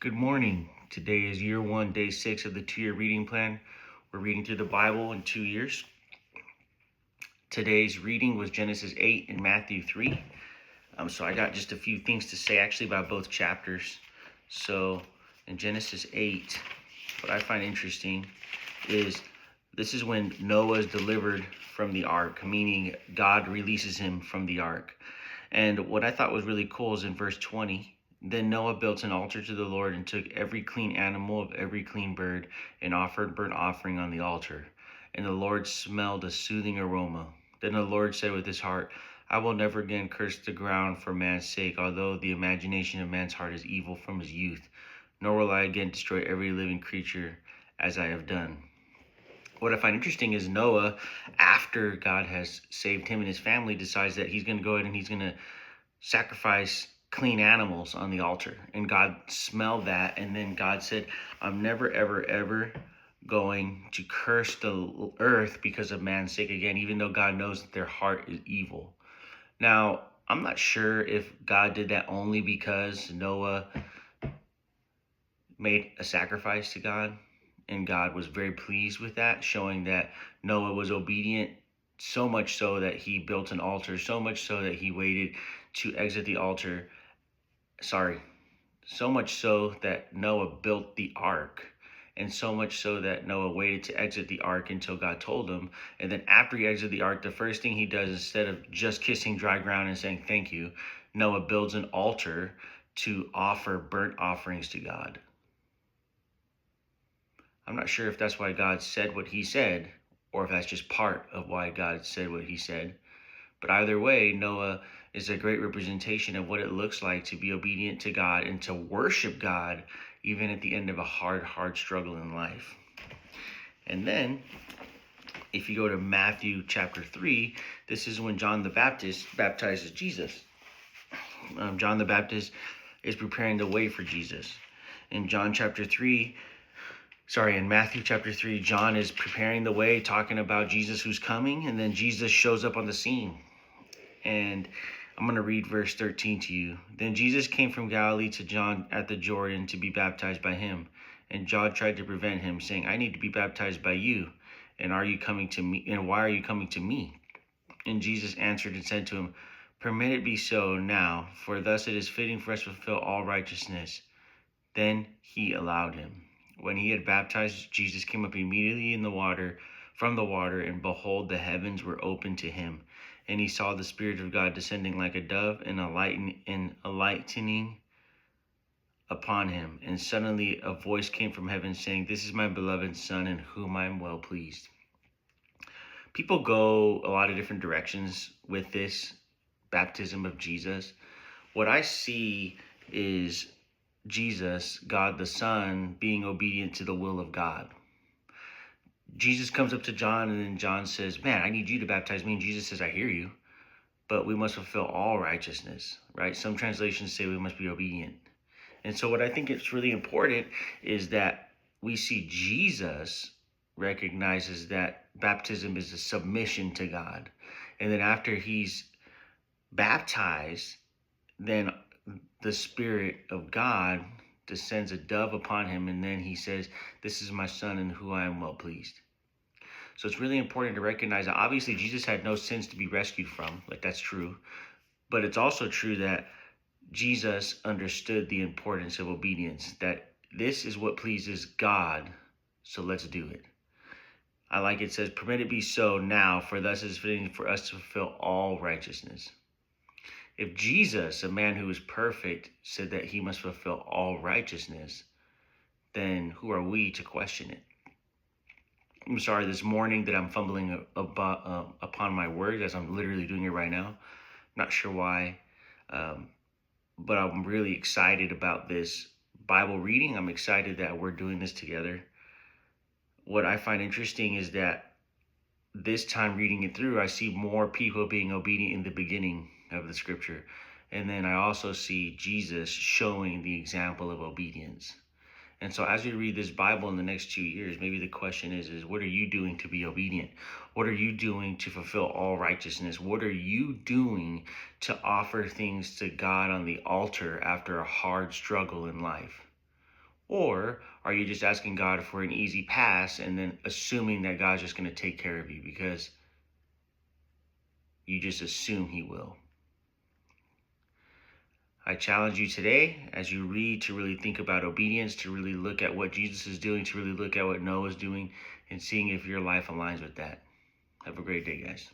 Good morning. Today is year one, day 6 of the 2-year reading plan. We're reading through the Bible in 2 years. Today's reading was Genesis 8 and Matthew 3. So I got just a few things to say actually about both chapters. So in Genesis 8, what I find interesting is this is when Noah is delivered from the ark, meaning God releases him from the ark. And what I thought was really cool is in verse 20, then Noah built an altar to the Lord and took every clean animal of every clean bird and offered burnt offering on the altar. And the Lord smelled a soothing aroma. Then the Lord said with his heart, I will never again curse the ground for man's sake, although the imagination of man's heart is evil from his youth. Nor will I again destroy every living creature as I have done. What I find interesting is Noah, after God has saved him and his family, decides that he's going to go ahead and he's going to sacrifice clean animals on the altar. And God smelled that, and then God said, I'm never, ever, ever going to curse the earth because of man's sake again, even though God knows that their heart is evil. Now, I'm not sure if God did that only because Noah made a sacrifice to God, and God was very pleased with that, showing that Noah was obedient, so much so that he built an altar, so much so that he waited to exit the altar. So much so that Noah built the ark, and so much so that Noah waited to exit the ark until God told him. And then after he exited the ark, the first thing he does, instead of just kissing dry ground and saying thank you, Noah builds an altar to offer burnt offerings to God. I'm not sure if that's why God said what he said, or if that's just part of why God said what he said. But either way, Noah is a great representation of what it looks like to be obedient to God and to worship God even at the end of a hard struggle in life. And then, if you go to Matthew chapter 3, this is when John the Baptist baptizes Jesus. John the Baptist is preparing the way for Jesus. In Matthew chapter 3, John is preparing the way, talking about Jesus who's coming, and then Jesus shows up on the scene. And I'm going to read verse 13 to you. Then Jesus came from Galilee to John at the Jordan to be baptized by him. And John tried to prevent him, saying, I need to be baptized by you, and are you coming to me? And why are you coming to me? And Jesus answered and said to him, Permit it be so now, for thus it is fitting for us to fulfill all righteousness. Then he allowed him. When he had baptized, Jesus came up immediately from the water, and behold, the heavens were opened to him. And he saw the Spirit of God descending like a dove and alighting upon him. And suddenly a voice came from heaven saying, This is my beloved Son, in whom I am well pleased. People go a lot of different directions with this baptism of Jesus. What I see is Jesus, God the Son, being obedient to the will of God. Jesus comes up to John, and then John says, Man, I need you to baptize me. And Jesus says, I hear you, but we must fulfill all righteousness, right? Some translations say we must be obedient. And so what I think it's really important is that we see Jesus recognizes that baptism is a submission to God. And then after he's baptized, then the Spirit of God descends a dove upon him, and then he says, This is my Son in whom I am well pleased. So it's really important to recognize that obviously Jesus had no sins to be rescued from, like that's true. But it's also true that Jesus understood the importance of obedience, that this is what pleases God, so let's do it. I like it says, Permit it be so now, for thus is fitting for us to fulfill all righteousness. If Jesus, a man who is perfect, said that he must fulfill all righteousness, then who are we to question it? I'm sorry, this morning that I'm fumbling upon my words as I'm literally doing it right now. Not sure why, but I'm really excited about this Bible reading. I'm excited that we're doing this together. What I find interesting is that this time reading it through, I see more people being obedient in the beginning of the scripture. And then I also see Jesus showing the example of obedience. And so as we read this Bible in the next 2 years, maybe the question is what are you doing to be obedient? What are you doing to fulfill all righteousness? What are you doing to offer things to God on the altar after a hard struggle in life? Or are you just asking God for an easy pass and then assuming that God's just going to take care of you because you just assume he will? I challenge you today as you read to really think about obedience, to really look at what Jesus is doing, to really look at what Noah is doing, and seeing if your life aligns with that. Have a great day, guys.